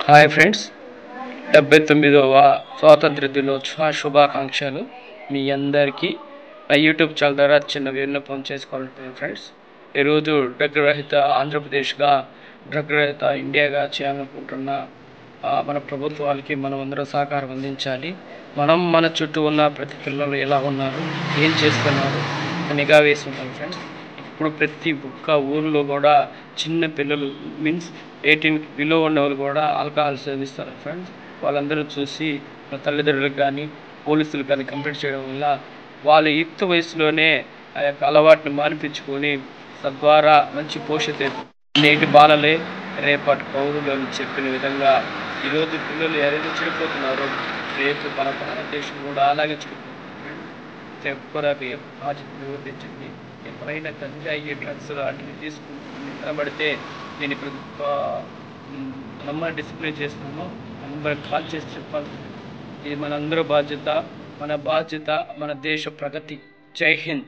Hi friends, 79వ స్వాతంత్ర దినోత్సవ శుభాకాంక్షలు మీ అందరికీ. నా యూట్యూబ్ ఛానల్ ద్వారా చిన్న విన్నపం చేసుకోవాలంటున్నాను ఫ్రెండ్స్. ఈరోజు డ్రగ్ రహిత ఆంధ్రప్రదేశ్గా, డ్రగ్ రహిత ఇండియాగా చేయాలనుకుంటున్న మన ప్రభుత్వాలకి మనం అందరూ సహకారం అందించాలి. మనం మన చుట్టూ ఉన్న ప్రతి పిల్లలు ఎలా ఉన్నారు, ఏం చేస్తున్నారు నిఘా వేసి ఉంటాం ఫ్రెండ్స్. ఇప్పుడు ప్రతి ఒక్క ఊర్లో కూడా చిన్న పిల్లలు మీన్స్ 18 బిలో ఉన్న వాళ్ళు కూడా ఆల్కహాల్ సేవిస్తారు ఫ్రెండ్స్. వాళ్ళందరూ చూసి తల్లిదండ్రులకు కానీ పోలీసులకు కానీ కంప్లైంట్ చేయడం వల్ల వాళ్ళు యుక్త వయసులోనే ఆ యొక్క అలవాటుని మానిపించుకొని తద్వారా మంచి పోషిత నేటి బాలలే రేపటి పౌరులు అని చెప్పిన విధంగా ఈరోజు పిల్లలు ఎవరైతే చెడిపోతున్నారో రేపు మన భారతదేశం కూడా అలాగే చెడిపోతుంది. చెప్పడానికి బాధ్యత నిర్వర్తించండి. ఎప్పుడైనా గంజాయి డ్రగ్స్ లాంటివి తీసుకుంటూ నిలబడితే నేను ఇప్పుడు డిస్ప్లే చేస్తున్నాను, నంబర్ కాల్ చేసి చెప్పాలి. ఇది మనందరూ బాధ్యత, మన బాధ్యత, మన దేశ ప్రగతి. జై హింద్.